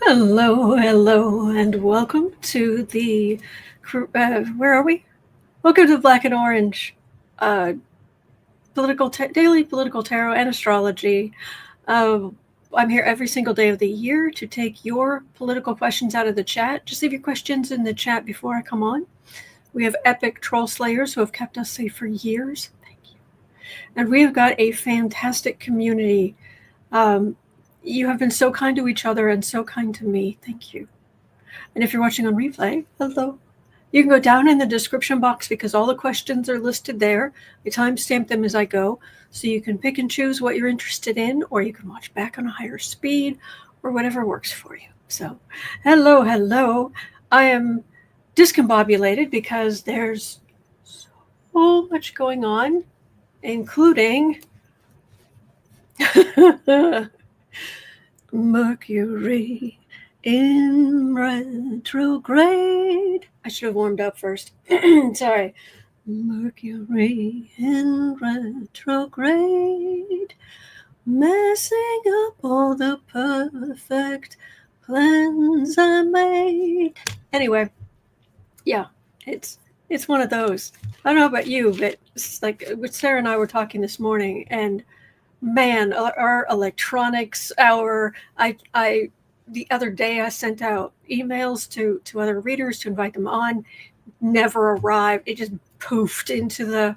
Hello, and welcome to the, where are we? Welcome to the Black and Orange daily political tarot and astrology. I'm here every single day of the year to take your political questions out of the chat. Just leave your questions in the chat before I come on. We have epic troll slayers who have kept us safe for years. Thank you. And we have got a fantastic community. You have been so kind to each other and so kind to me. Thank you. And if you're watching on replay, hello. You can go down in the description box because all the questions are listed there. I timestamp them as I go, so you can pick and choose what you're interested in, or you can watch back on a higher speed, or whatever works for you. So, hello. I am discombobulated because there's so much going on, including Mercury in retrograde. I should have warmed up first. Sorry. Mercury in retrograde, messing up all the perfect plans I made. Anyway, yeah, it's one of those. I don't know about you, but it's like Sarah and I were talking this morning, and man, our electronics, the other day I sent out emails to other readers to invite them on, never arrived. It just poofed into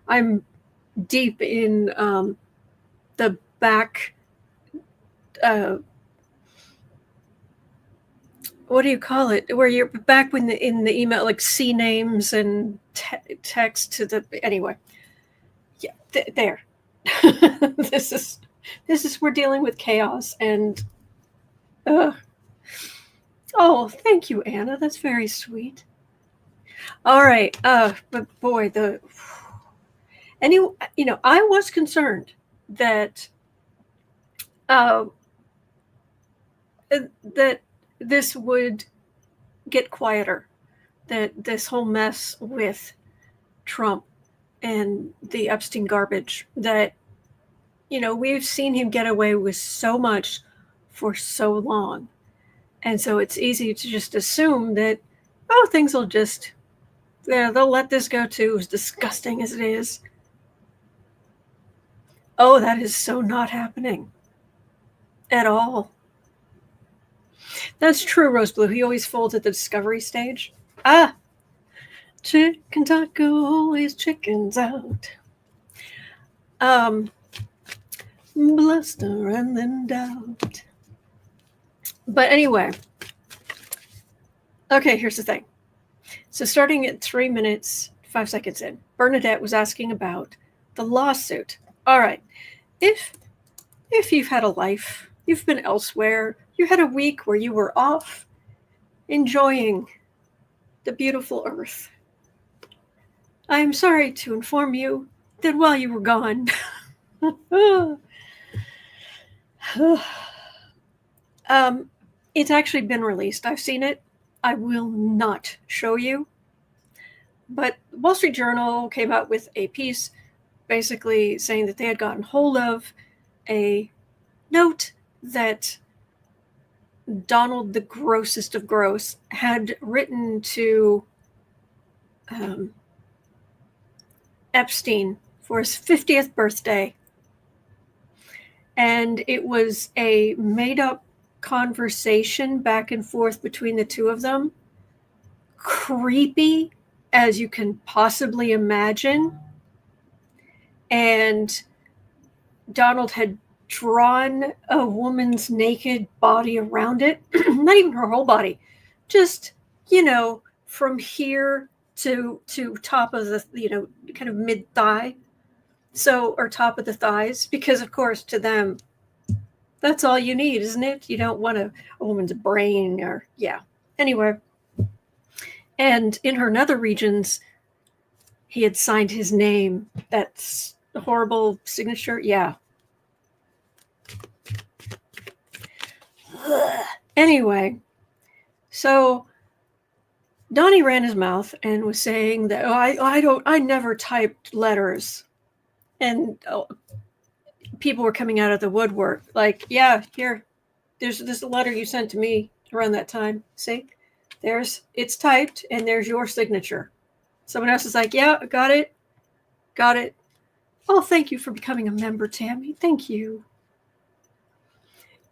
I'm deep in the back, what do you call it? Where you're back in the email, like C names and text to the, anyway. Yeah, there. This is we're dealing with chaos and oh, thank you, Anna. That's very sweet. All right. But boy, I was concerned that that this would get quieter, that this whole mess with Trump and the Epstein garbage, that we've seen him get away with so much for so long. And so it's easy to just assume that, things will just, they'll let this go too, as disgusting as it is. Oh, that is so not happening at all. That's true, Rose Blue. He always folds at the discovery stage. Chicken taco always chickens out. Bluster and then doubt. But anyway, okay, here's the thing. So starting at 3 minutes, 5 seconds in, Bernadette was asking about the lawsuit. All right, if you've had a life, you've been elsewhere, you had a week where you were off enjoying the beautiful earth, I am sorry to inform you that while you were gone, it's actually been released. I've seen it. I will not show you. But Wall Street Journal came out with a piece basically saying that they had gotten hold of a note that Donald, the grossest of gross, had written to Epstein for his 50th birthday. And it was a made-up conversation back and forth between the two of them. Creepy as you can possibly imagine. And Donald had drawn a woman's naked body around it. Not even her whole body. Just, from here to top of the, kind of mid-thigh. So, or top of the thighs. Because, of course, to them, that's all you need, isn't it? You don't want a woman's brain or, yeah. Anyway. And in her nether regions, he had signed his name. That's a horrible signature. Yeah. Anyway, so Donnie ran his mouth and was saying that, I never typed letters. And people were coming out of the woodwork like, yeah, here, there's this letter you sent to me around that time. See, it's typed, and there's your signature. Someone else is like, yeah, got it. Oh, thank you for becoming a member, Tammy. Thank you.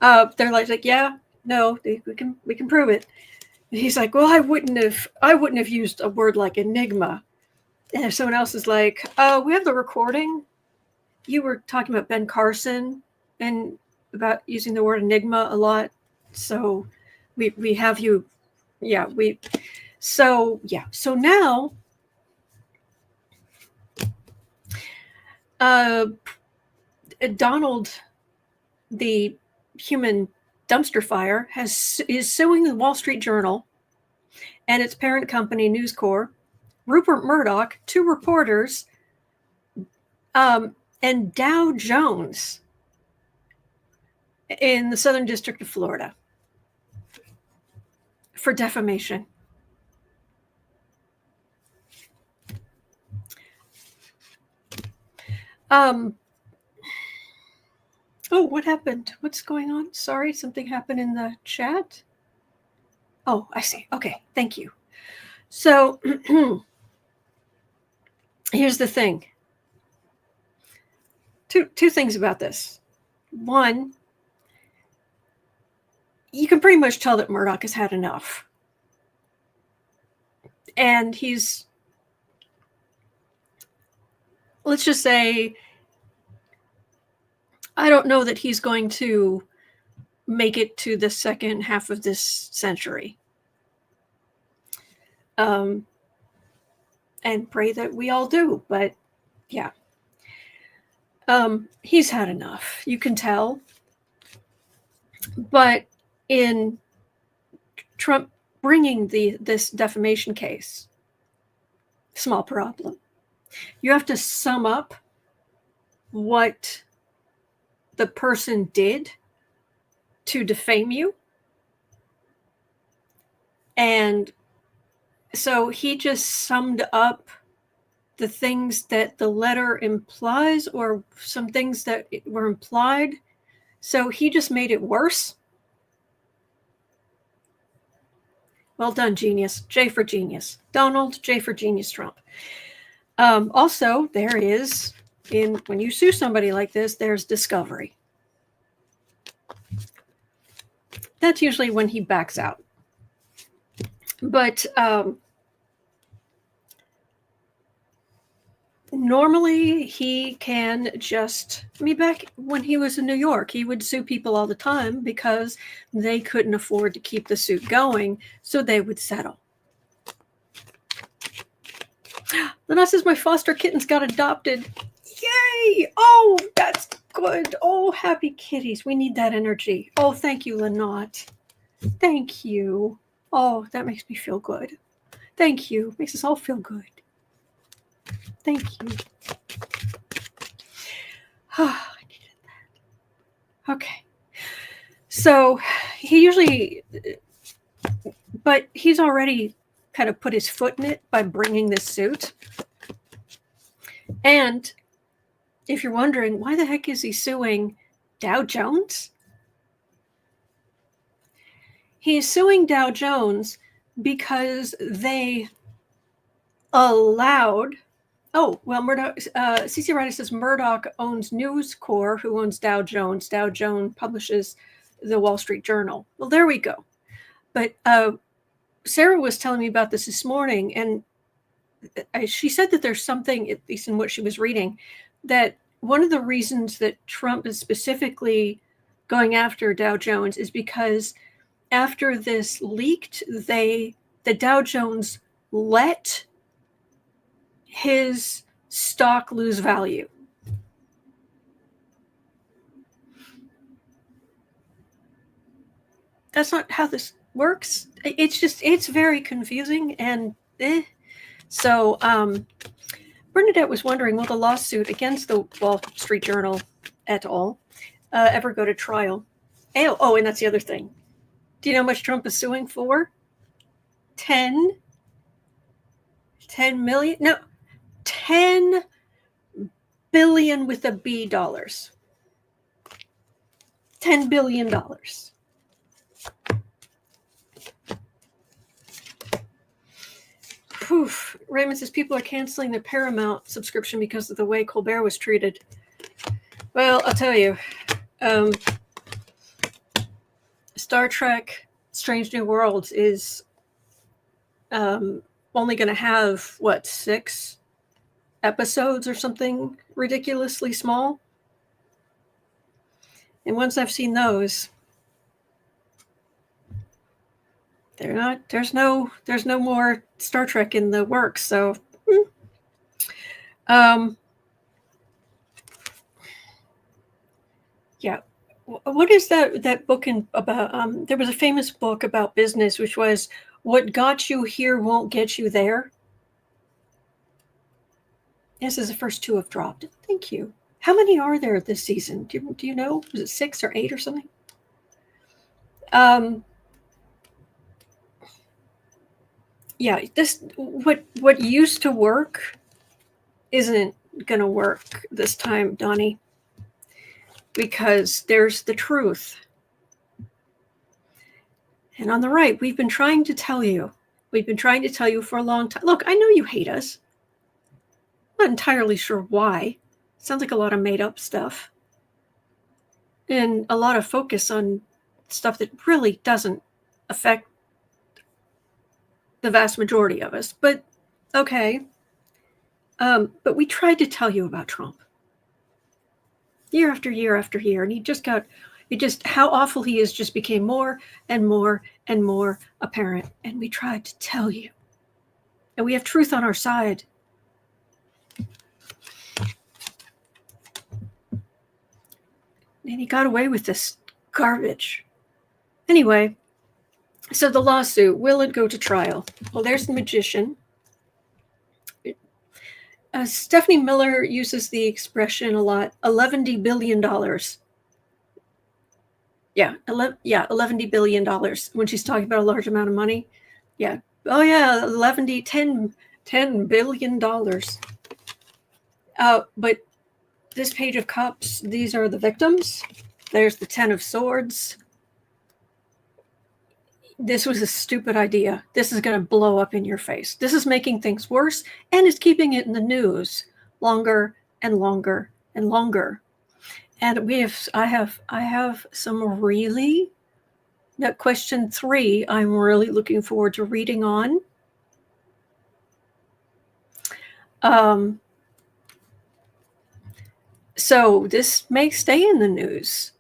They're like, yeah, no, we can prove it. And he's like, well, I wouldn't have used a word like enigma. And if someone else is like, we have the recording. You were talking about Ben Carson and about using the word enigma a lot. So we have you. Yeah, so now Donald, the human dumpster fire, is suing the Wall Street Journal and its parent company, News Corp, Rupert Murdoch, 2 reporters, and Dow Jones in the Southern District of Florida for defamation. Oh, what happened? What's going on? Sorry, something happened in the chat. Oh, I see. Okay, thank you. So here's the thing. Two things about this. One, you can pretty much tell that Murdoch has had enough. And let's just say, I don't know that he's going to make it to the second half of this century. And pray that we all do, but yeah. He's had enough, you can tell. But in Trump bringing this defamation case, small problem. You have to sum up what the person did to defame you. And so he just summed up the things that the letter implies, or some things that were implied. So he just made it worse. Well done, genius. J for genius. Donald, J for genius Trump. Also, there is, when you sue somebody like this, there's discovery. That's usually when he backs out. But normally he can just, back when he was in New York, he would sue people all the time because they couldn't afford to keep the suit going, so they would settle. Lana says, my foster kittens got adopted. Yay! Oh, that's good. Oh, happy kitties. We need that energy. Oh, thank you, Lynette. Thank you. Oh, that makes me feel good. Thank you. Makes us all feel good. Thank you. I needed that. Okay. So he usually, but he's already kind of put his foot in it by bringing this suit. And if you're wondering, why the heck is he suing Dow Jones? He's suing Dow Jones because they allowed, Murdoch, CC Ryder says Murdoch owns News Corp, who owns Dow Jones. Dow Jones publishes the Wall Street Journal. Well, there we go. But Sarah was telling me about this morning, and she said that there's something, at least in what she was reading, that one of the reasons that Trump is specifically going after Dow Jones is because after this leaked, the Dow Jones let his stock lose value. That's not how this works. It's very confusing, and So Bernadette was wondering, will the lawsuit against the Wall Street Journal et al. Ever go to trial? Oh, and that's the other thing. Do you know how much Trump is suing for? 10 million? No, 10 billion with a B dollars. $10 billion. Raymond says people are canceling their Paramount subscription because of the way Colbert was treated. Well, I'll tell you, Star Trek Strange New Worlds is only going to have, 6 episodes or something ridiculously small. And once I've seen those, there's no more Star Trek in the works. So, yeah. What is that book about? There was a famous book about business, which was "What Got You Here Won't Get You There." This is the first 2 have dropped. Thank you. How many are there this season? Do you know? Was it 6 or 8 or something? Yeah, this what used to work isn't gonna work this time, Donnie, because there's the truth. And on the right, we've been trying to tell you. We've been trying to tell you for a long time. Look, I know you hate us. I'm not entirely sure why. Sounds like a lot of made up stuff. And a lot of focus on stuff that really doesn't affect the vast majority of us. But okay. But we tried to tell you about Trump. Year after year after year. And how awful he is just became more and more and more apparent. And we tried to tell you. And we have truth on our side. And he got away with this garbage. Anyway, so the lawsuit, will it go to trial? Well, there's the magician. Stephanie Miller uses the expression a lot, $11 billion. Yeah, $11 billion when she's talking about a large amount of money. Yeah. Oh, yeah, $10 billion. But this Page of Cups, these are the victims. There's the 10 of Swords. This was a stupid idea. This is going to blow up in your face. This is making things worse, and it's keeping it in the news longer and longer and longer. And I have some really, that question 3, I'm really looking forward to reading on. So this may stay in the news,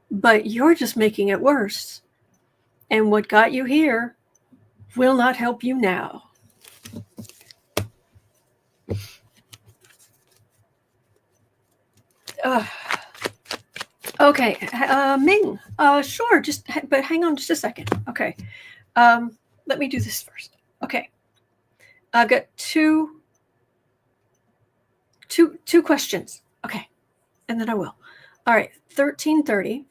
but you're just making it worse. And what got you here will not help you now. Okay, Ming, sure, but hang on just a second. Okay, let me do this first. Okay, I've got two questions. Okay, and then I will. All right, 1330.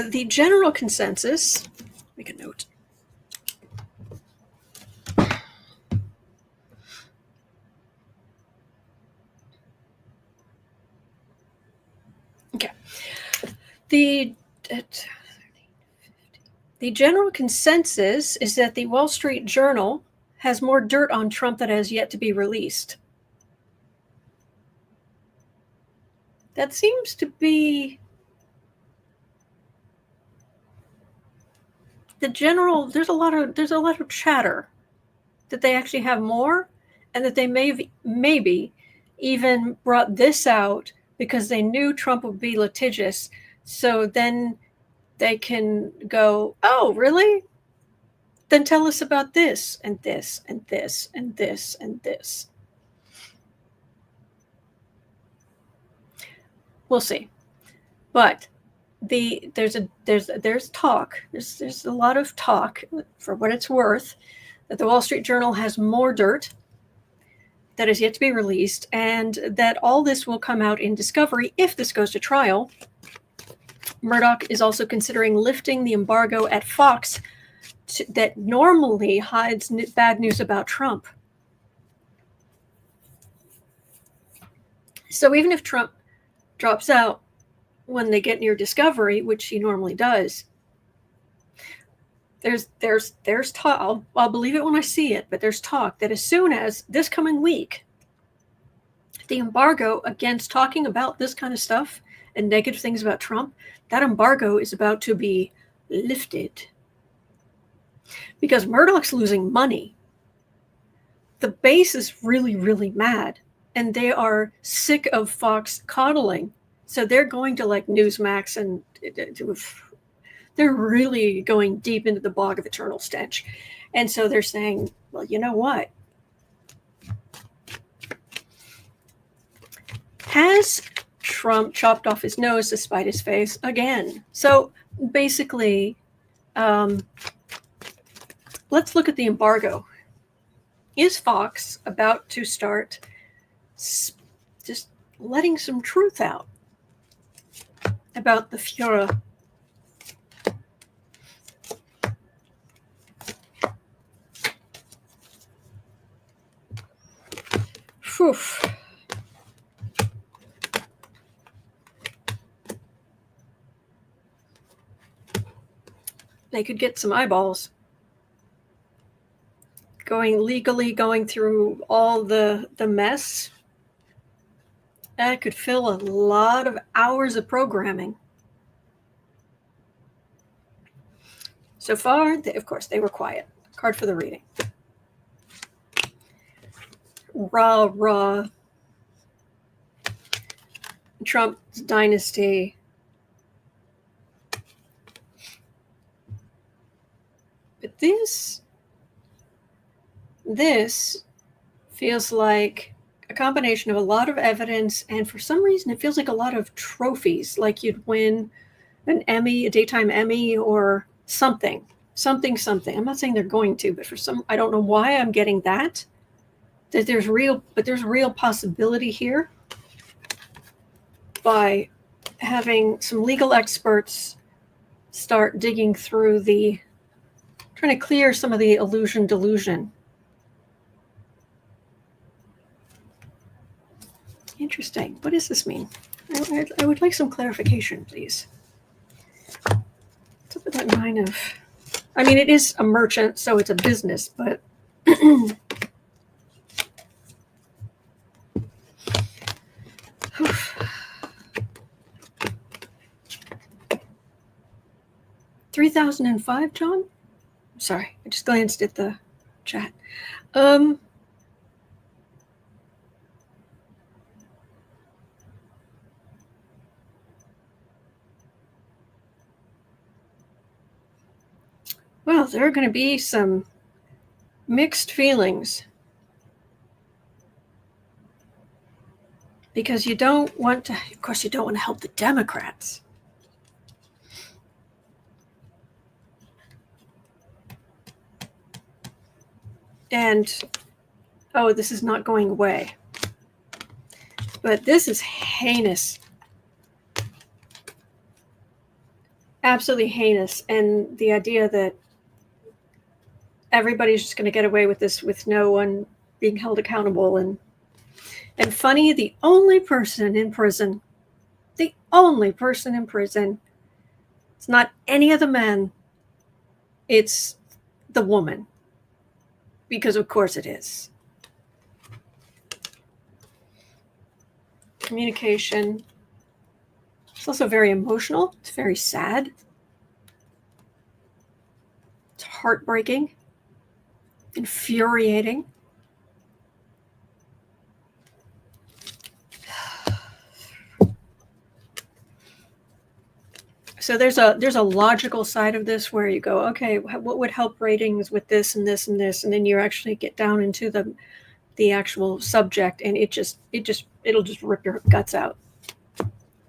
The general consensus, make a note. Okay. The general consensus is that the Wall Street Journal has more dirt on Trump that has yet to be released. That seems to be the general. There's a lot of chatter that they actually have more, and that they maybe even brought this out because they knew Trump would be litigious. So then they can go, oh, really? Then tell us about this and this and this and this and this. We'll see. But there's talk. There's a lot of talk, for what it's worth, that the Wall Street Journal has more dirt that is yet to be released, and that all this will come out in discovery if this goes to trial. Murdoch is also considering lifting the embargo at Fox that normally hides bad news about Trump. So even if Trump drops out when they get near discovery, which he normally does, There's talk. I'll believe it when I see it, but there's talk that as soon as this coming week, the embargo against talking about this kind of stuff and negative things about Trump, that embargo is about to be lifted. Because Murdoch's losing money. The base is really, really mad. And they are sick of Fox coddling. So they're going to like Newsmax, and they're really going deep into the bog of eternal stench. And so they're saying, well, you know what? Has Trump chopped off his nose to spite his face again? So basically, let's look at the embargo. Is Fox about to start just letting some truth out about the Führer? Whew. They could get some eyeballs. Going through all the mess, that could fill a lot of hours of programming. So far, of course, they were quiet. Card for the reading. Rah. Trump's dynasty. But this feels like a combination of a lot of evidence, and for some reason it feels like a lot of trophies, like you'd win an Emmy, a daytime Emmy, or something. I'm not saying they're going to, but I don't know why I'm getting that there's real possibility here by having some legal experts start digging through trying to clear some of the delusion. Interesting. What does this mean? I would like some clarification, please. What's up with that 9 of... I mean, it is a merchant, so it's a business, but... $3,005, John? Sorry, I just glanced at the chat. Well, there are going to be some mixed feelings, because you don't want to help the Democrats. And, this is not going away. But this is heinous. Absolutely heinous. And the idea that everybody's just going to get away with this with no one being held accountable. And funny, the only person in prison, it's not any of the men, it's the woman. Because of course it is. Communication. It's also very emotional. It's very sad. It's heartbreaking. Infuriating. So there's a logical side of this where you go, okay, what would help ratings with this and this and this, and then you actually get down into the actual subject, and it'll just rip your guts out.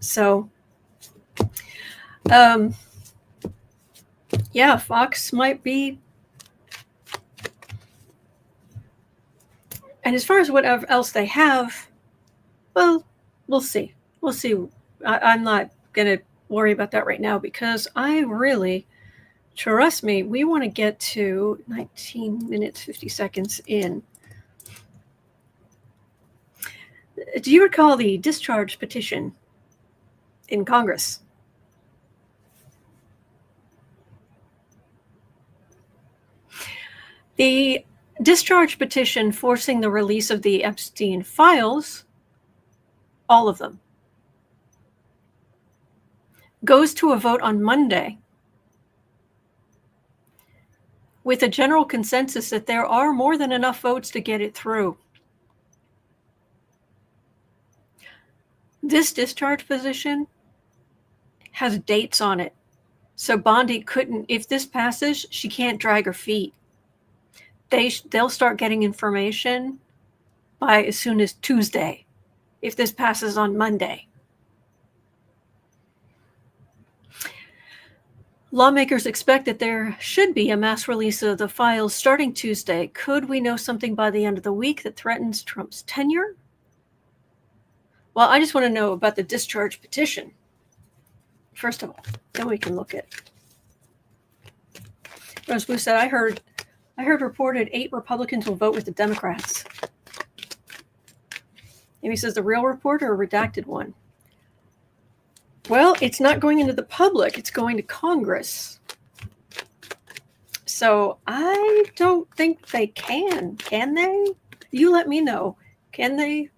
So, yeah, Fox might be. And as far as what else they have, well, we'll see. I'm not gonna worry about that right now, because I really, trust me, we want to get to 19 minutes 50 seconds in. Do you recall the discharge petition in Congress? The discharge petition forcing the release of the Epstein files, all of them, goes to a vote on Monday with a general consensus that there are more than enough votes to get it through. This discharge position has dates on it. So Bondi couldn't, if this passes, she can't drag her feet. They'll start getting information by as soon as Tuesday, if this passes on Monday. Lawmakers expect that there should be a mass release of the files starting Tuesday. Could we know something by the end of the week that threatens Trump's tenure? Well, I just want to know about the discharge petition, first of all. Then we can look at. Rose Blue said, I heard reported 8 Republicans will vote with the Democrats. Amy says, the real report or a redacted one? Well, it's not going into the public. It's going to Congress. So I don't think they can. Can they? You let me know. Can they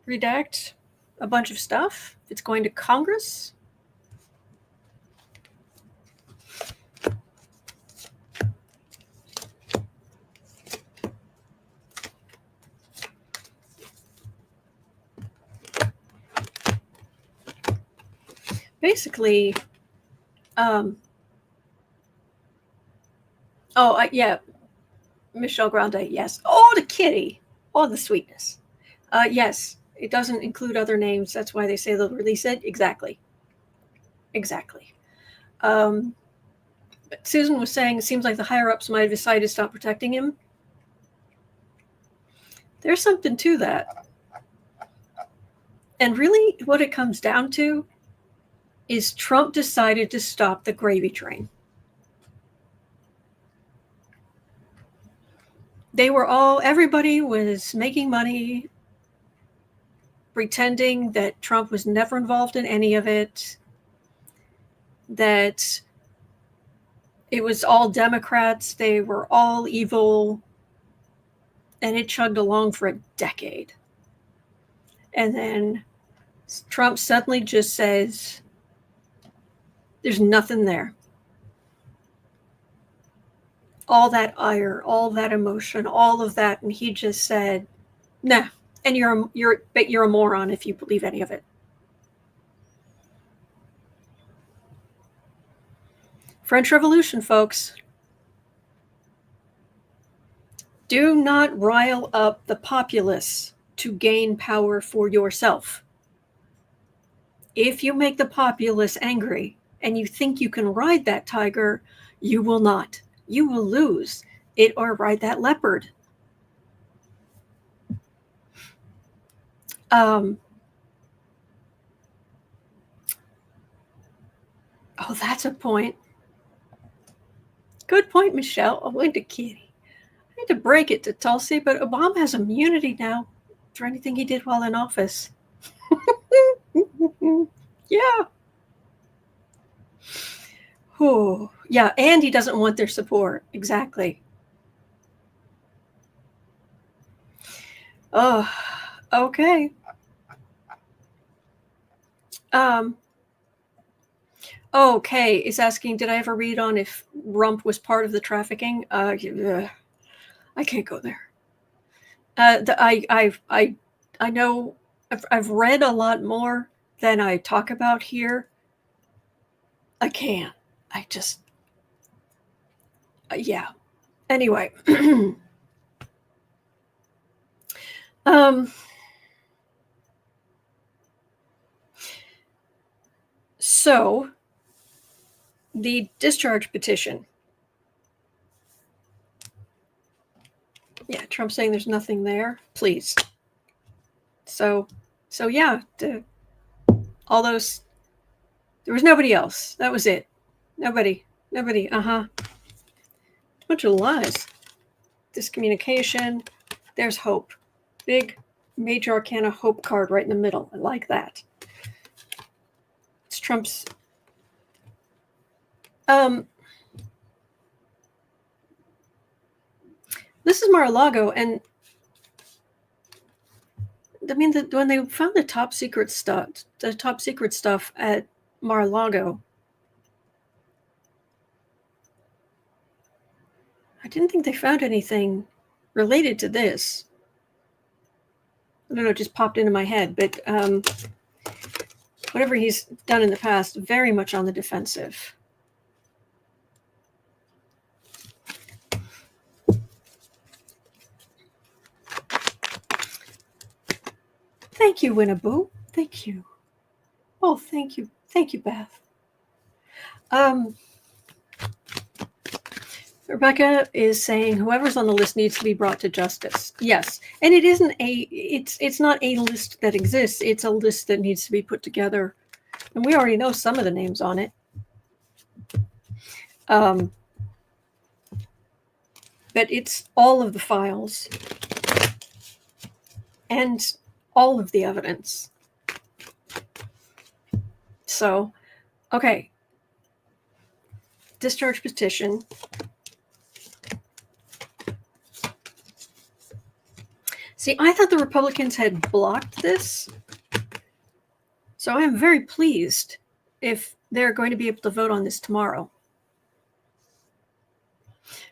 redact a bunch of stuff if it's going to Congress? Basically, yeah, Michelle Grande, yes. Oh, the kitty. Oh, the sweetness. Yes, it doesn't include other names. That's why they say they'll release it. Exactly. But Susan was saying it seems like the higher-ups might have decided to stop protecting him. There's something to that. And really, what it comes down to is Trump decided to stop the gravy train. Everybody was making money, pretending that Trump was never involved in any of it, that it was all Democrats, they were all evil, and it chugged along for a decade. And then Trump suddenly just says, there's nothing there. All that ire, all that emotion, all of that, and he just said, nah. And you're a moron if you believe any of it. French Revolution, folks. Do not rile up the populace to gain power for yourself. If you make the populace angry and you think you can ride that tiger, you will not. You will lose it or ride that leopard. Oh, that's a point. Good point, Michelle. Oh, and to Kitty. I hate to break it to Tulsi, but Obama has immunity now for anything he did while in office. Yeah. Oh, yeah, and he doesn't want their support. Exactly. Oh, okay. Okay, is asking, did I ever read on if Rump was part of the trafficking? I can't go there. I know I've read a lot more than I talk about here. I can't. I just, yeah. Anyway, so the discharge petition. Yeah, Trump saying there's nothing there. Please. So yeah, all those. There was nobody else. That was it. Nobody. Bunch of lies. Discommunication. There's hope. Big major arcana hope card right in the middle. I like that. It's Trump's. This is Mar-a-Lago, and I mean, when they found the top secret stuff at Mar-a-Lago, I didn't think they found anything related to this. I don't know, it just popped into my head, but whatever he's done in the past, very much on the defensive. Thank you, Winnaboo. Thank you. Oh, thank you. Thank you, Beth. Rebecca is saying whoever's on the list needs to be brought to justice. Yes, and it isn't it's not a list that exists. It's a list that needs to be put together, and we already know some of the names on it. But it's all of the files and all of the evidence. So, okay. Discharge petition. See, I thought the Republicans had blocked this. So I am very pleased if they're going to be able to vote on this tomorrow.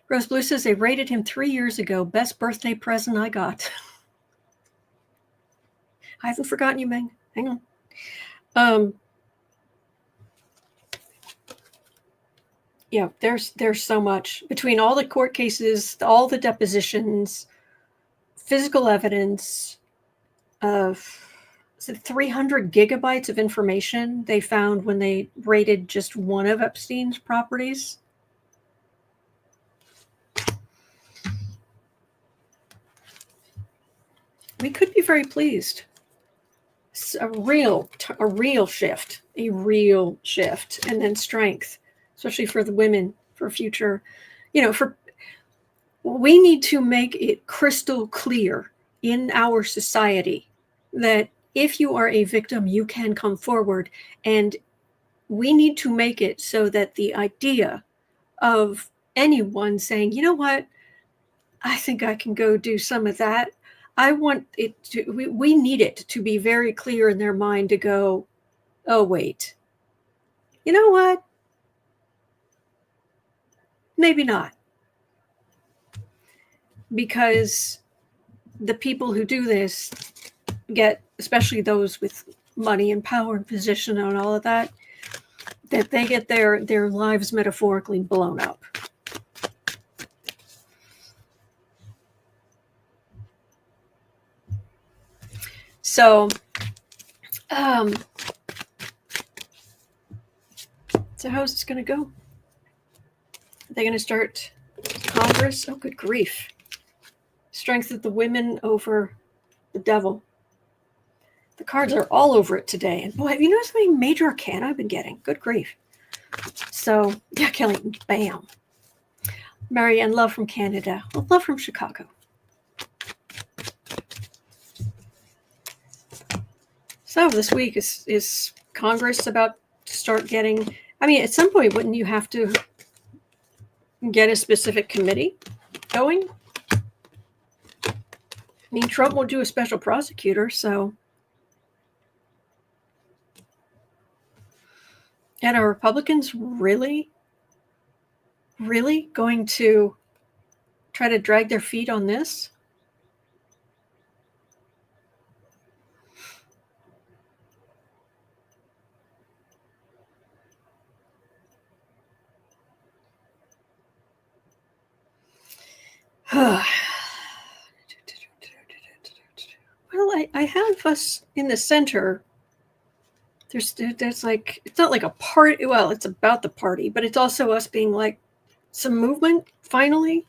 Rose Blue says they rated him 3 years ago. Best birthday present I got. I haven't forgotten you, Meng. Hang on. Yeah, there's so much between all the court cases, all the depositions, physical evidence of 300 gigabytes of information they found when they raided just one of Epstein's properties. We could be very pleased. It's a real shift, and then strength, especially for the women, for future, we need to make it crystal clear in our society that if you are a victim, you can come forward, and we need to make it so that the idea of anyone saying, you know what, I think I can go do some of that. I want it to, we need it to be very clear in their mind to go, oh, wait, you know what? Maybe not. Because the people who do this get, especially those with money and power and position and all of that they get their lives metaphorically blown up. So, so how's this going to go? Are they going to start Congress? Oh, good grief. Strength of the women over the devil. The cards are all over it today. And boy, have you noticed how many major arcana I've been getting? Good grief. So, yeah, Kelly, bam. Marianne, love from Canada. Well, love from Chicago. So this week is Congress about to start getting, I mean, at some point, wouldn't you have to get a specific committee going? I mean, Trump won't do a special prosecutor, so. And are Republicans really going to try to drag their feet on this? Well, I have us in the center. There's like, it's not like a party. Well, it's about the party, but it's also us being like some movement finally.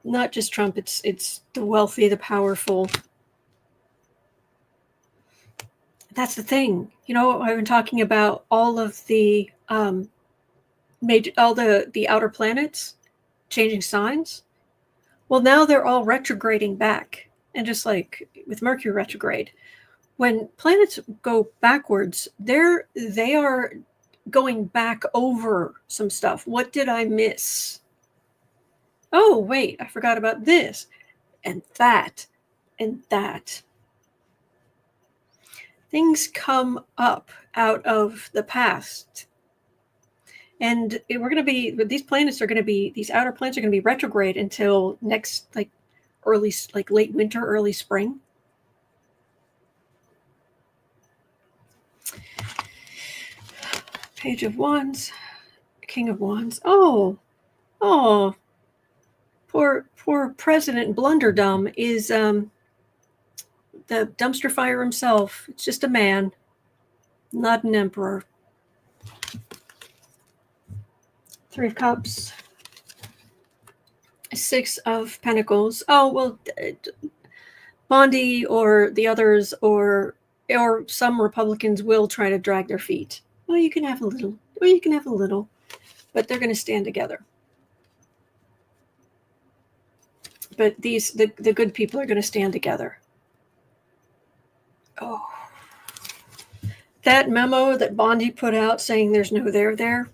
Not just Trump. It's the wealthy, the powerful. That's the thing. You know, I've been talking about all of the the outer planets changing signs. Well, now they're all retrograding back, and just like with Mercury retrograde, when planets go backwards, they are going back over some stuff. What did I miss? Oh, wait, I forgot about this and that and that. Things come up out of the past. And we're going to be, these planets are going to be, these outer planets are going to be retrograde until next, like early, like late winter, early spring. Page of Wands, King of Wands. Oh, poor President Blunderdum is the dumpster fire himself. It's just a man, not an emperor. Three of Cups, Six of Pentacles. Oh, well, Bondi or the others or some Republicans will try to drag their feet. Well, you can have a little. Well, you can have a little. But they're going to stand together. But the good people are going to stand together. Oh. That memo that Bondi put out saying there's no there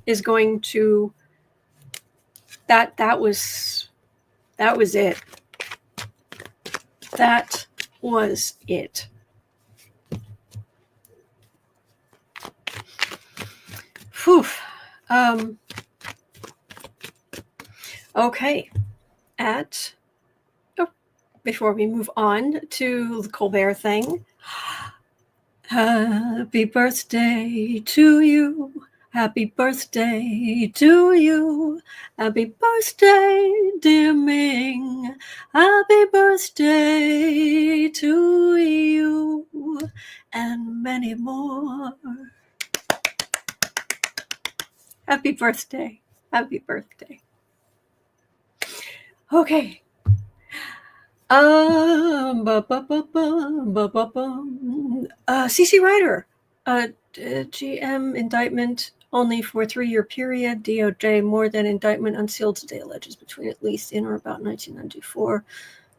is going to, that was it. That was it. Whew. Okay. Before we move on to the Colbert thing, happy birthday to you. Happy birthday to you. Happy birthday, dear Ming. Happy birthday to you. And many more. Happy birthday. Happy birthday. Okay. CC Ryder, GM indictment only for 3-year period. DOJ more than indictment unsealed today alleges between at least in or about 1994.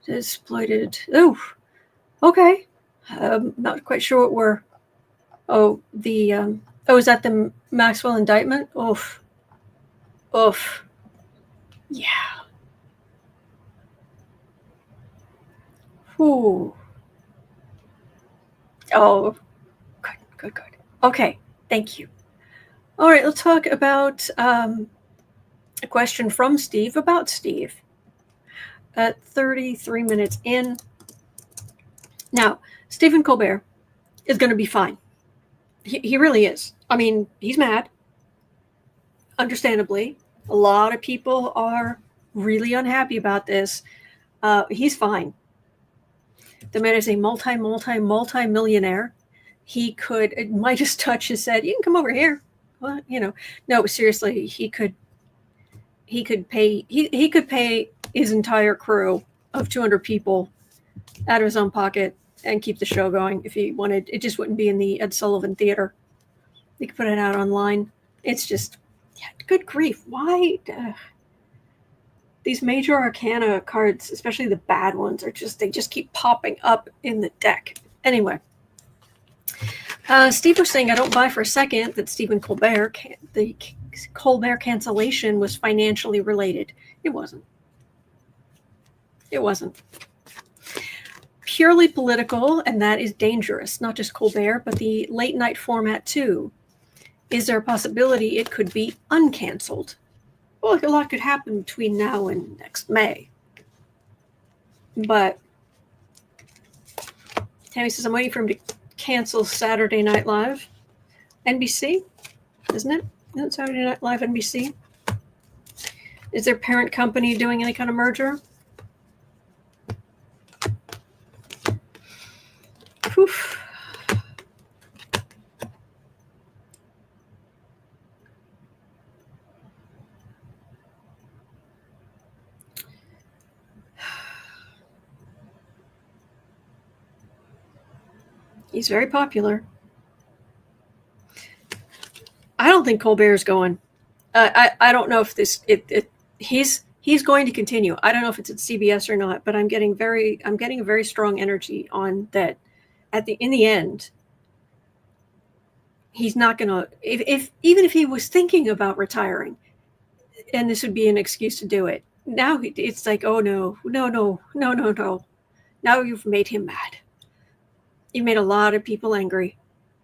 Exploited. Oh, okay. Not quite sure what we're. Oh, the. Is that the Maxwell indictment? Oof. Yeah. Ooh. Oh, good. Okay, thank you. All right, let's talk about a question from Steve about Steve. At 33 minutes in. Now, Stephen Colbert is going to be fine. He really is. I mean, he's mad. Understandably. A lot of people are really unhappy about this. He's fine. The man is a multi-millionaire. He could, Midas touch has said, you can come over here. Well, no, seriously, he could pay his entire crew of 200 people out of his own pocket and keep the show going if he wanted. It just wouldn't be in the Ed Sullivan Theater. He could put it out online. It's just, good grief. Why? These major arcana cards, especially the bad ones, they just keep popping up in the deck. Anyway, Steve was saying, I don't buy for a second that Stephen Colbert, the Colbert cancellation was financially related. It wasn't. Purely political, and that is dangerous. Not just Colbert, but the late night format too. Is there a possibility it could be uncanceled? Well, a lot could happen between now and next May. But Tammy says, I'm waiting for him to cancel Saturday Night Live. NBC, isn't it? Isn't it Saturday Night Live NBC? Is their parent company doing any kind of merger? Oof. He's very popular. I don't think Colbert's going. I don't know if he's going to continue. I don't know if it's at CBS or not, but I'm getting a very strong energy on that. In the end, he's not going to. Even if he was thinking about retiring, and this would be an excuse to do it, now it's like, oh no. Now you've made him mad. You made a lot of people angry.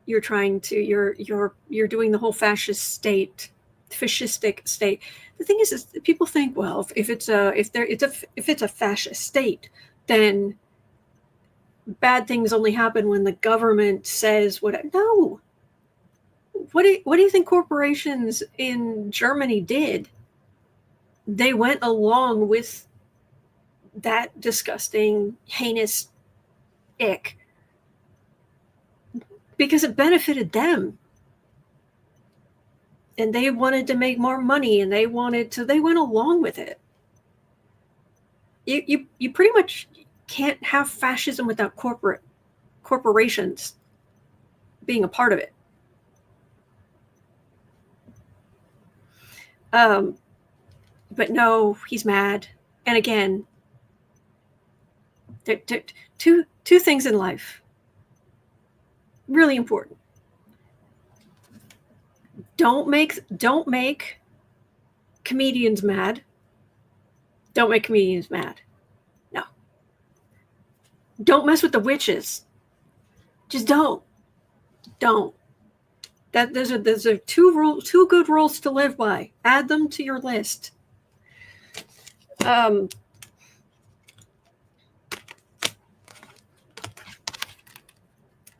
You're trying to, you're doing the whole fascistic state. The thing is people think, well, if it's a fascist state, then bad things only happen when the government says what. No. What do you think corporations in Germany did? They went along with that disgusting, heinous ick because it benefited them. And they wanted to make more money, and they went along with it. You pretty much can't have fascism without corporations being a part of it. But no, he's mad. And again, two things in life, really important. Don't make comedians mad. Don't make comedians mad. No. Don't mess with the witches. Just don't. Those are two good rules to live by. Add them to your list.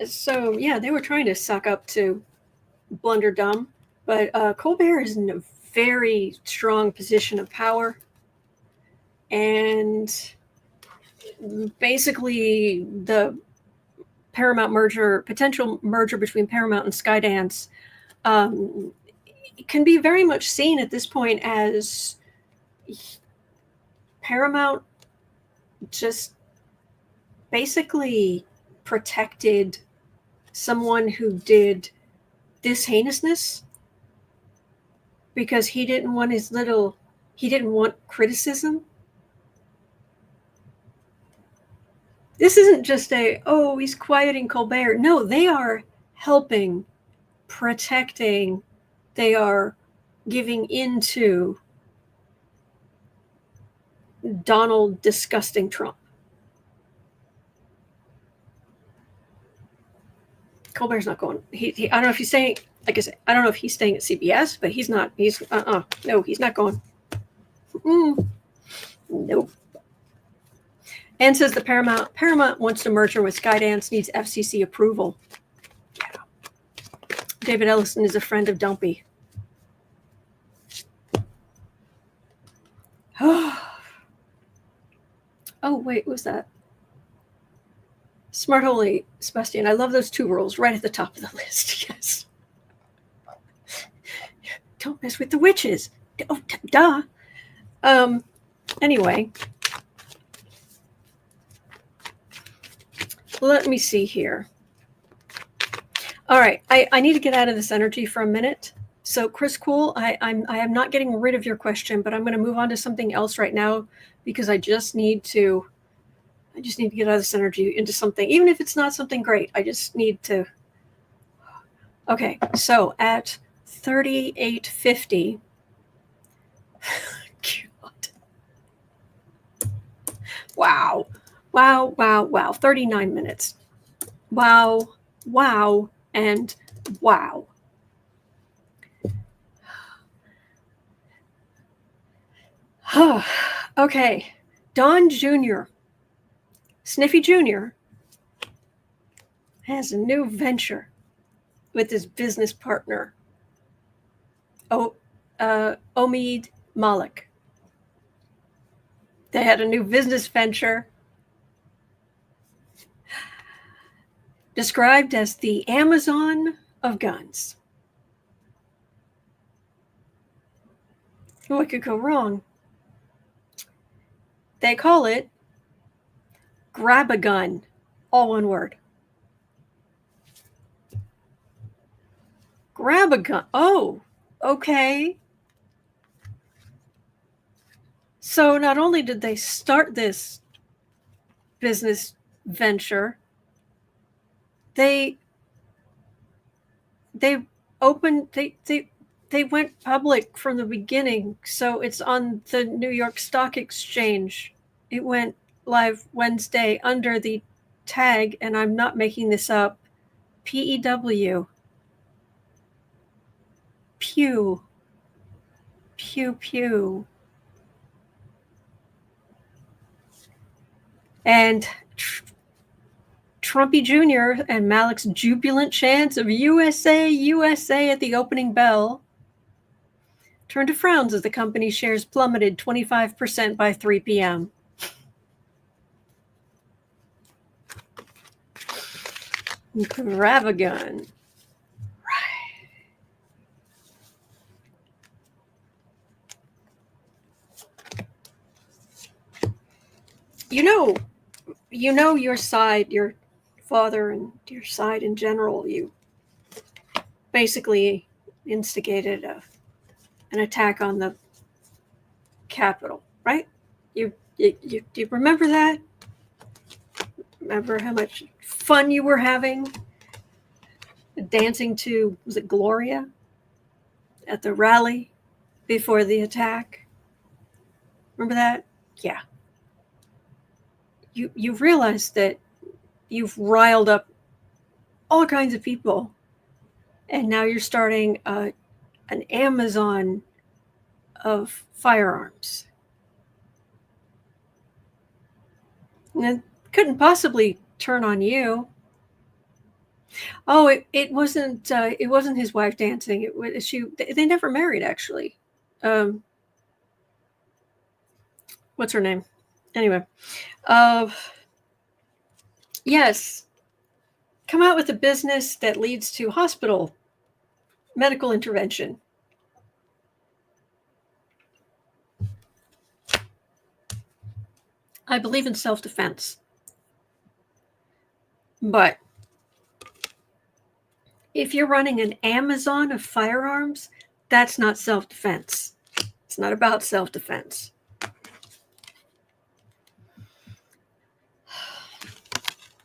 So yeah, they were trying to suck up to Blunderdum, but Colbert is in a very strong position of power, and basically the potential merger between Paramount and Skydance can be very much seen at this point as Paramount just basically protected someone who did this heinousness because he didn't want criticism. This isn't just he's quieting Colbert. No, they are helping, protecting, they are giving into Donald disgusting Trump. Colbert's not going. I don't know if he's staying. Like I said, I don't know if he's staying at CBS, but he's not. No, he's not going. Nope. And says the Paramount wants to merger with Skydance, needs FCC approval. Yeah. David Ellison is a friend of Dumpy. Oh wait, what was that? Smart Holy Sebastian. I love those two rules right at the top of the list. Yes. Don't mess with the witches. Oh, duh. Anyway. Let me see here. All right. I need to get out of this energy for a minute. So Chris Cool, I am not getting rid of your question, but I'm going to move on to something else right now because I just need to get out of this energy into something, even if it's not something great. I just need to. Okay, so at 38:50. God. Wow. 39 minutes. Wow, and wow. Okay, Don Jr. Sniffy Jr. has a new venture with his business partner, Omeed Malik. They had a new business venture described as the Amazon of guns. What could go wrong? They call it GrabAGun, all one word. GrabAGun. Oh, okay. So not only did they start this business venture, they they went public from the beginning, so it's on the New York Stock Exchange. It went live Wednesday under the tag, and I'm not making this up, PEW. Pew. Pew, pew. And Trumpy Jr. and Malik's jubilant chants of USA, USA at the opening bell turned to frowns as the company's shares plummeted 25% by 3 p.m. GrabAGun. You know your side, your father and your side in general. You basically instigated an attack on the Capitol, right? You remember that? Remember how much fun you were having dancing to, was it Gloria, at the rally before the attack? Remember that? Yeah. You realize that you've riled up all kinds of people, and now you're starting an Amazon of firearms. And it couldn't possibly turn on you. Oh, it wasn't his wife dancing. It was they never married, actually. What's her name? Anyway, yes, come out with a business that leads to hospital medical intervention. I believe in self-defense, but if you're running an Amazon of firearms, that's not self-defense. It's not about self-defense.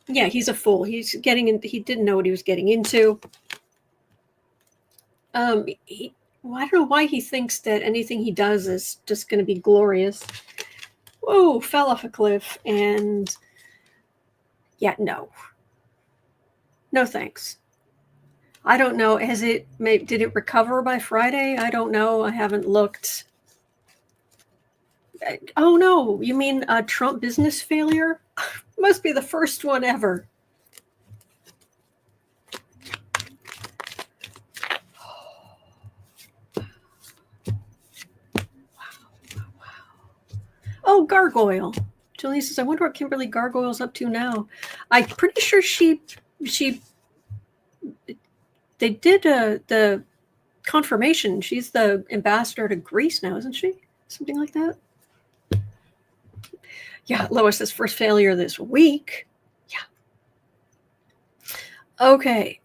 Yeah, he's a fool. He didn't know what he was getting into. I don't know why he thinks that anything he does is just going to be glorious. Whoa, fell off a cliff, and yeah, no, thanks. I don't know. Did it recover by Friday? I don't know. I haven't looked. Oh no, you mean a Trump business failure? Must be the first one ever. Oh, Gargoyle. Julie says, I wonder what Kimberly Gargoyle's up to now. I'm pretty sure they did the confirmation. She's the ambassador to Greece now, isn't she? Something like that. Yeah, Lois says first failure this week. Yeah. Okay.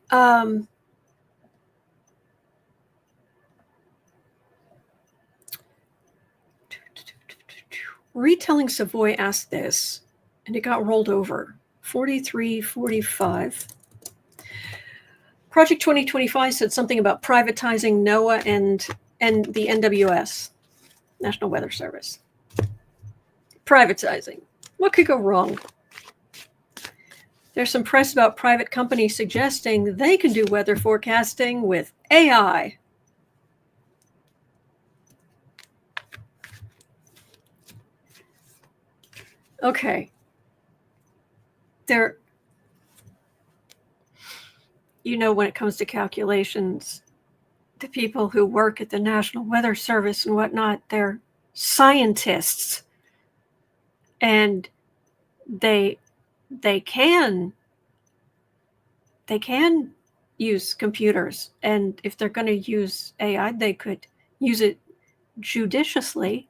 Retelling Savoy asked this, and it got rolled over. 4345. Project 2025 said something about privatizing NOAA and the NWS, National Weather Service. Privatizing. What could go wrong? There's some press about private companies suggesting they can do weather forecasting with AI. Okay. When it comes to calculations, the people who work at the National Weather Service and whatnot, they're scientists. And they can use computers. And if they're going to use AI, they could use it judiciously.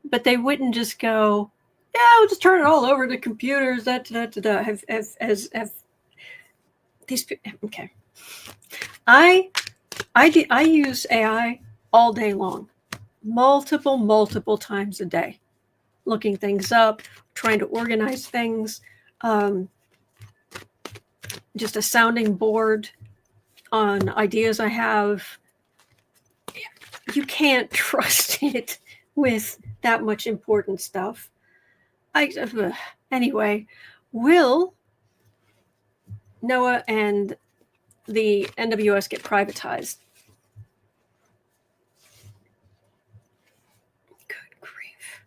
But they wouldn't just go, yeah, we'll just turn it all over to computers. Have these people? Okay. I use AI all day long, multiple times a day, looking things up, trying to organize things, just a sounding board on ideas I have. you can't trust it with that much important stuff. Anyway, will NOAA and the NWS get privatized? Good grief.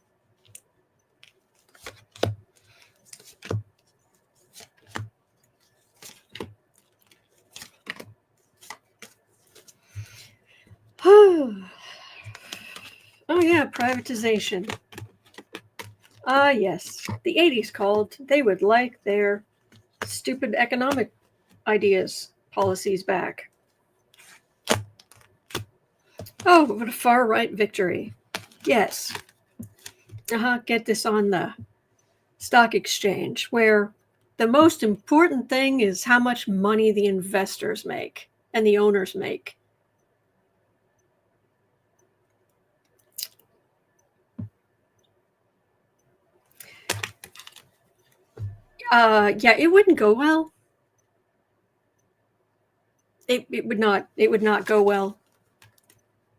Oh yeah, privatization. Ah yes, the 80s called. They would like their stupid economic ideas, policies back. Oh, what a far-right victory. Yes. Get this on the stock exchange, where the most important thing is how much money the investors make and the owners make. Yeah, it wouldn't go well. It would not go well.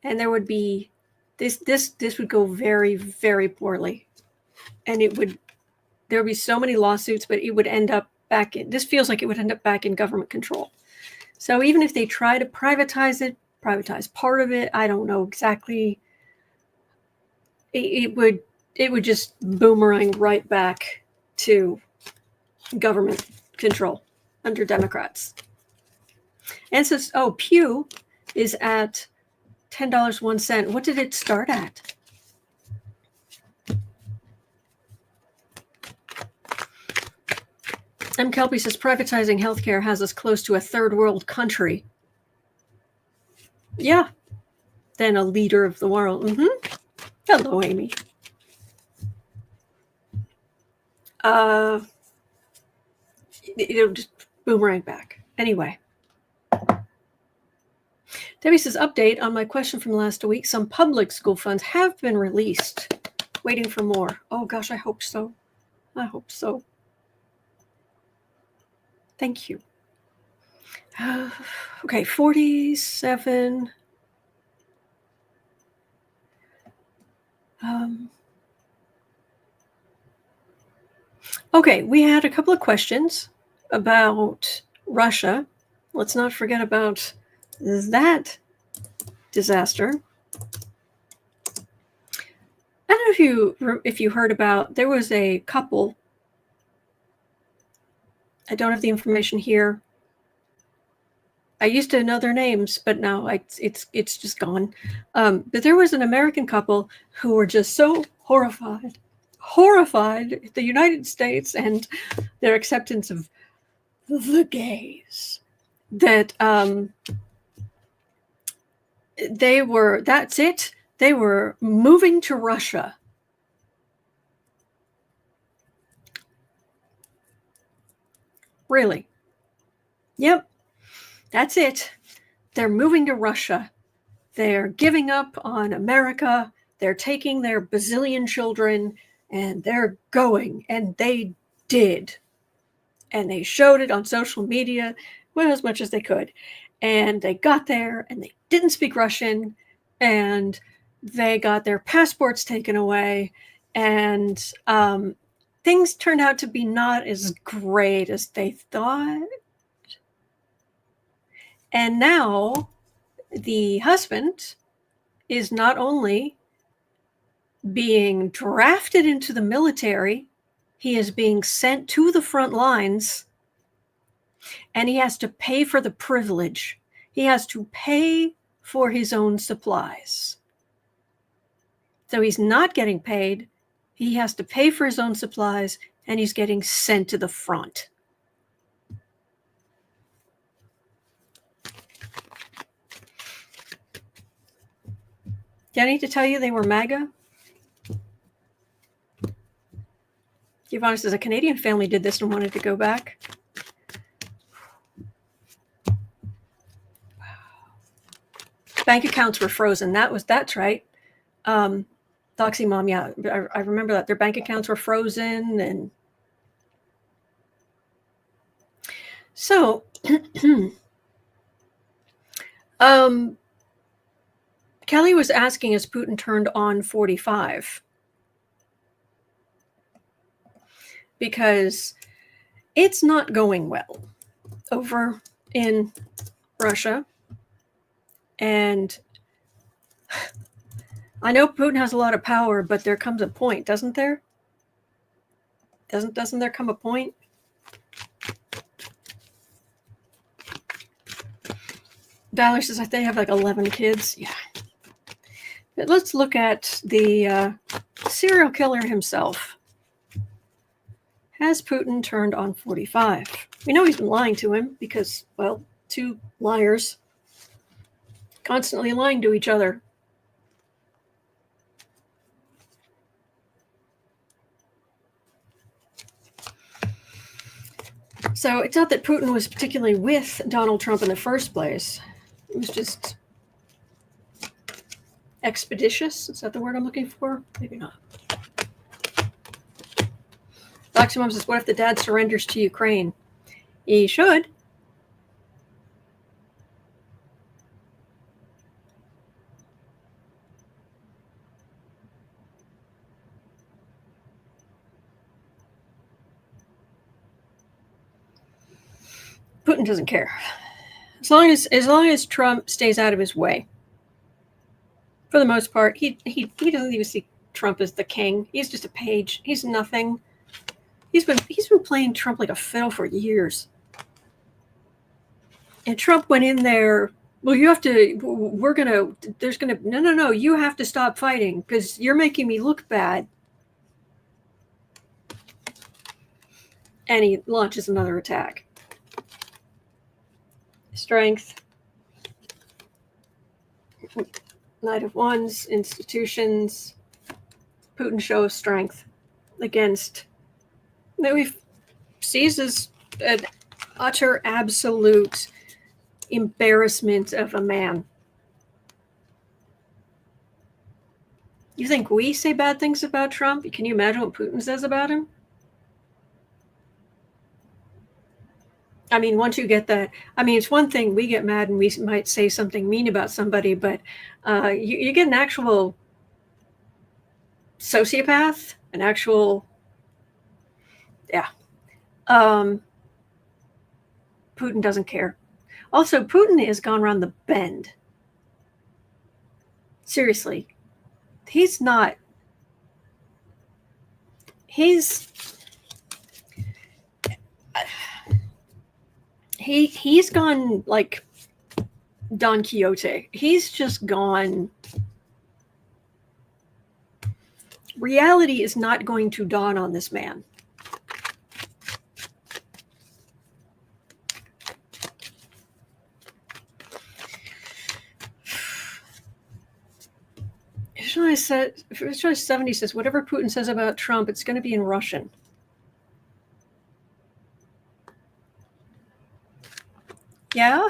And there would be this would go very, very poorly. And there would be so many lawsuits, but it would end up back in, this feels like it would end up back in government control. So even if they try to privatize part of it, I don't know exactly. It would just boomerang right back to government control under Democrats. And so, Pew is at $10.01. What did it start at? M. Kelpie says privatizing healthcare has us close to a third world country. Yeah. Then a leader of the world. Mm-hmm. Hello, Amy. It'll just boomerang back. Anyway. Debbie says, update on my question from last week. Some public school funds have been released. Waiting for more. Oh, gosh, I hope so. I hope so. Thank you. Okay, 47. Okay, we had a couple of questions about Russia. Let's not forget about that disaster. I don't know if you heard about, there was a couple. I don't have the information here. I used to know their names, but now it's just gone. But there was an American couple who were just so horrified at the United States and their acceptance of the gays that that's it. They were moving to Russia. Really? Yep. That's it. They're moving to Russia. They're giving up on America. They're taking their bazillion children and they're going. And they did. And they showed it on social media, well, as much as they could. And they got there and they didn't speak Russian. And they got their passports taken away. And things turned out to be not as great as they thought. And now the husband is not only being drafted into the military, he is being sent to the front lines, and he has to pay for the privilege. He has to pay for his own supplies. So he's not getting paid. He has to pay for his own supplies, and he's getting sent to the front. Do I need to tell you they were MAGA? Giovanni says a Canadian family did this and wanted to go back. Bank accounts were frozen. That's right. Doxy Mom, yeah, I remember that. Their bank accounts were frozen. And so Kelly was asking, as Putin turned on 45? Because it's not going well over in Russia. And I know Putin has a lot of power, but there comes a point, doesn't there? Doesn't there come a point? Valerie says, I think they have like 11 kids. Yeah. But let's look at the serial killer himself. Has Putin turned on 45? We know he's been lying to him because, well, two liars constantly lying to each other. So it's not that Putin was particularly with Donald Trump in the first place. It was just expeditious. Is that the word I'm looking for? Maybe not. Maximum says, what if the dad surrenders to Ukraine? He should. Putin doesn't care. As long as Trump stays out of his way. For the most part, he doesn't even see Trump as the king. He's just a page. He's nothing. He's been playing Trump like a fiddle for years. And Trump went in there, well, you have to, no, you have to stop fighting because you're making me look bad. And he launches another attack. Strength. Knight of Wands, institutions. Putin shows strength against that we sees as an utter absolute embarrassment of a man. You think we say bad things about Trump? Can you imagine what Putin says about him? I mean, once you get that, I mean, it's one thing we get mad and we might say something mean about somebody, but you get an actual sociopath, an actual, yeah. Putin doesn't care. Also, Putin has gone around the bend. Seriously. He's not, he's gone like Don Quixote. He's just gone. Reality is not going to dawn on this man. Vishal 70 says, whatever Putin says about Trump, it's going to be in Russian. Yeah?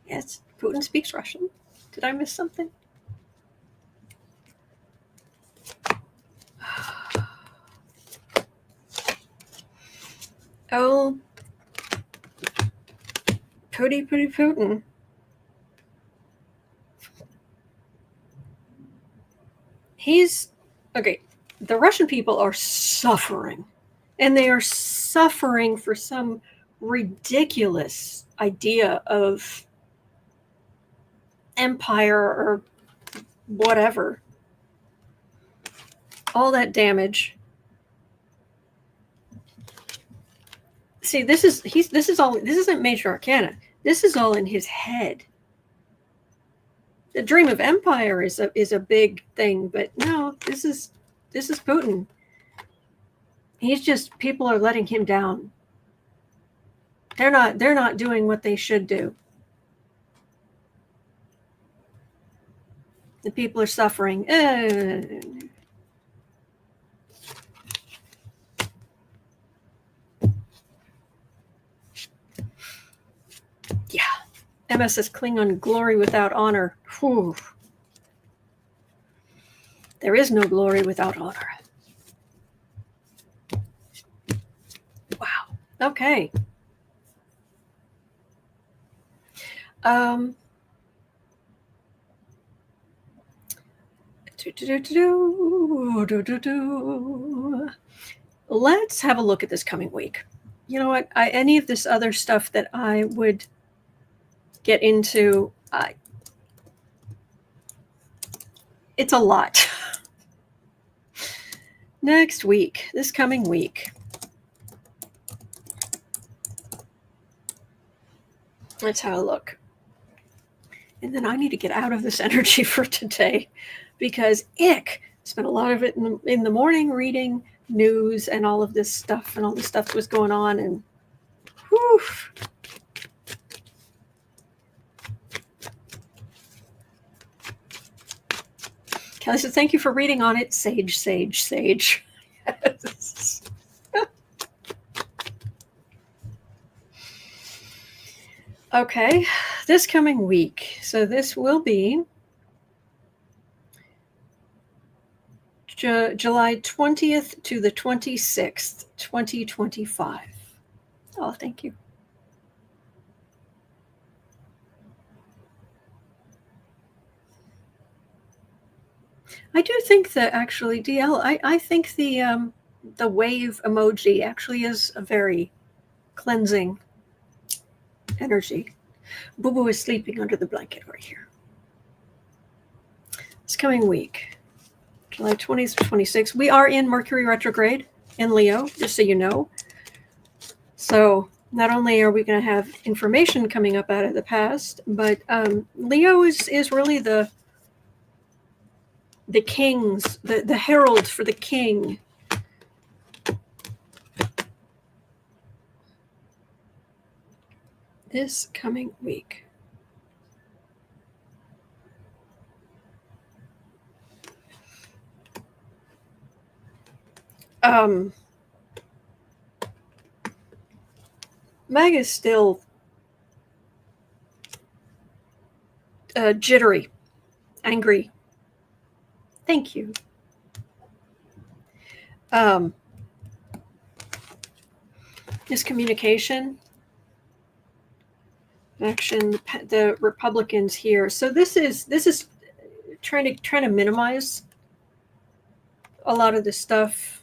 Yes, Putin speaks Russian. Did I miss something? Oh, Putin. He's, okay, the Russian people are suffering. And they are suffering for some ridiculous idea of empire or whatever. All that damage. See, this isn't major arcana. This is all in his head. The dream of empire is a big thing, but no, this is Putin. He's just, people are letting him down. They're not doing what they should do. The people are suffering. Yeah. MS says Klingon glory without honor. Whew. There is no glory without honor. Wow. Okay. Um, Let's have a look at this coming week. You know what? Any of this other stuff that I would get into, it's a lot. Next week, this coming week. Let's have a look. And then I need to get out of this energy for today because spent a lot of it in the morning reading news and all of this stuff and all this stuff that was going on. And whew. Kelly says, thank you for reading on it. Sage, sage, sage. Yes. Okay, this coming week. So this will be July 20th to the 26th, 2025. Oh, thank you. I do think that actually, DL, I think the wave emoji actually is a very cleansing energy. Boo Boo is sleeping under the blanket right here. This coming week, July 20th to 26th, we are in Mercury retrograde in Leo, just so you know. So not only are we going to have information coming up out of the past, but Leo is really the kings, the herald for the king. This coming week. Meg is still jittery, angry. Thank you. Miscommunication. Action. The Republicans here. So this is trying to minimize a lot of this stuff.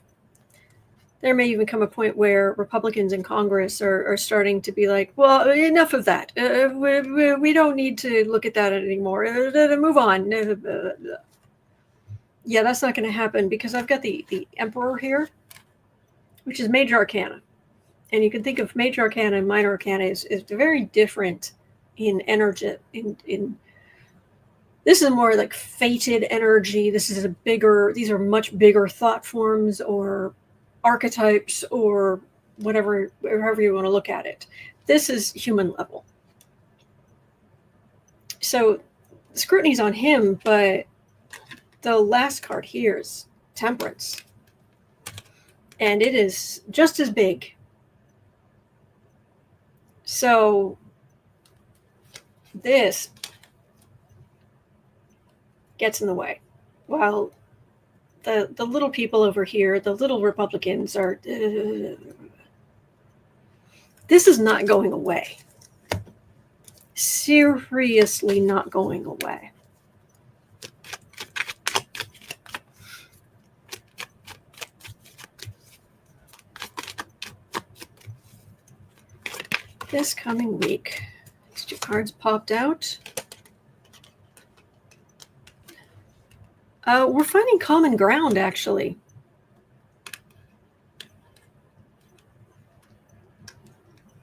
There may even come a point where Republicans in Congress are starting to be like, well, enough of that. We don't need to look at that anymore. Move on. Yeah, that's not going to happen because I've got the Emperor here, which is Major Arcana. And you can think of Major Arcana and Minor Arcana is very different in energy. This is more like fated energy. These are much bigger thought forms or archetypes or whatever, however you want to look at it. This is human level. So scrutiny's on him, but the last card here is Temperance. And it is just as big. So this gets in the way. While the little people over here, the little Republicans are... this is not going away. Seriously not going away. This coming week, these two cards popped out. We're finding common ground, actually.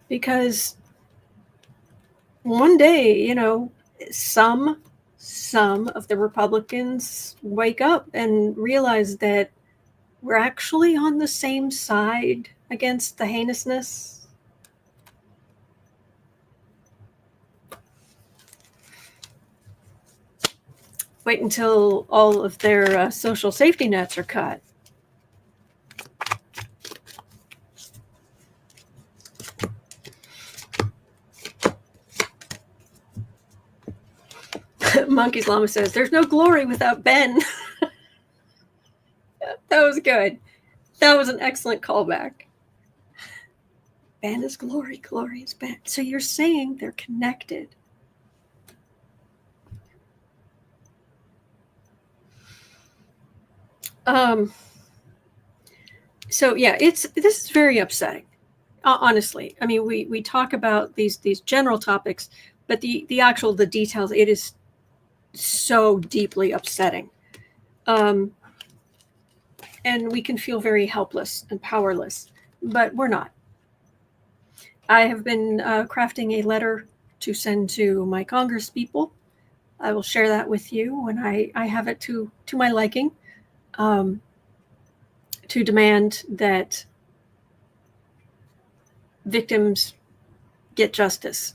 Because one day, some of the Republicans wake up and realize that we're actually on the same side against the heinousness. Wait until all of their social safety nets are cut. Monkey's Llama says, there's no glory without Ben. That was good. That was an excellent callback. Ben is glory, glory is Ben. So you're saying they're connected. So yeah, this is very upsetting. Honestly, I mean, we talk about these general topics, but the details, it is so deeply upsetting. And we can feel very helpless and powerless, but we're not. I have been crafting a letter to send to my Congress people. I will share that with you when I have it to my liking, to demand that victims get justice.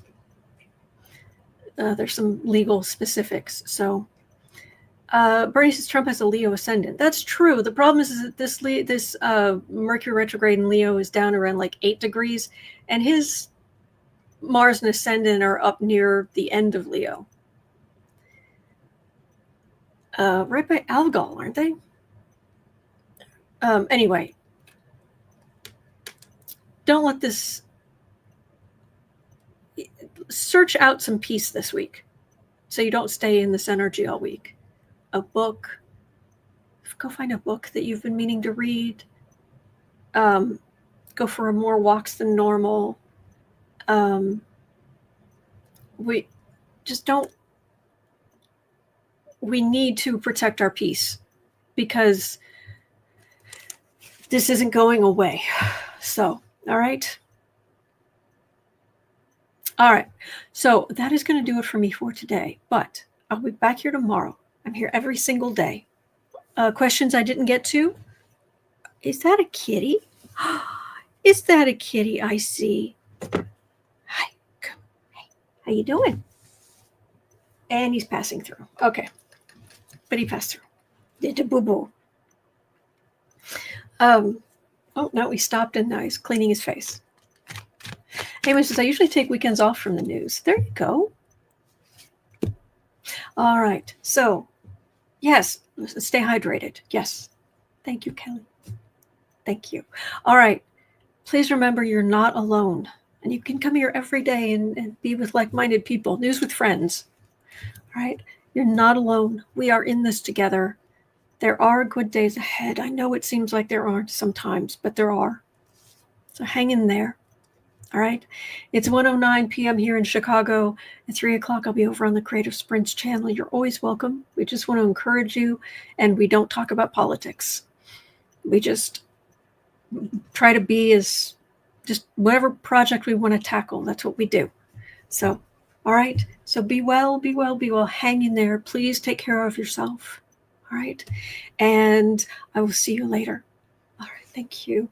There's some legal specifics. So Bernie says Trump has a Leo ascendant. That's true. The problem is that this Mercury retrograde in Leo is down around like 8 degrees, and his Mars and ascendant are up near the end of Leo. Right by Algol, aren't they? Anyway, don't let this... Search out some peace this week so you don't stay in this energy all week. A book. Go find a book that you've been meaning to read. Go for more walks than normal. We just don't... We need to protect our peace because this isn't going away. So, all right. All right. So that is going to do it for me for today, but I'll be back here tomorrow. I'm here every single day. Questions I didn't get to. Is that a kitty? Is that a kitty I see? Hi. Hey, how you doing? And he's passing through. Okay. But he passed through. Did a boo-boo. Oh, no, he stopped and now he's cleaning his face. Amos says, I usually take weekends off from the news. There you go. All right. So, yes, stay hydrated. Yes. Thank you, Kelly. Thank you. All right. Please remember you're not alone. And you can come here every day and be with like-minded people. News with friends. All right. You're not alone. We are in this together. There are good days ahead. I know it seems like there aren't sometimes, but there are. So hang in there. All right. It's 1:09 p.m. here in Chicago. At 3 o'clock, I'll be over on the Creative Sprints channel. You're always welcome. We just want to encourage you, and we don't talk about politics. We just try to be as just whatever project we want to tackle. That's what we do. So, all right. So be well, be well, be well. Hang in there. Please take care of yourself. All right. And I will see you later. All right. Thank you.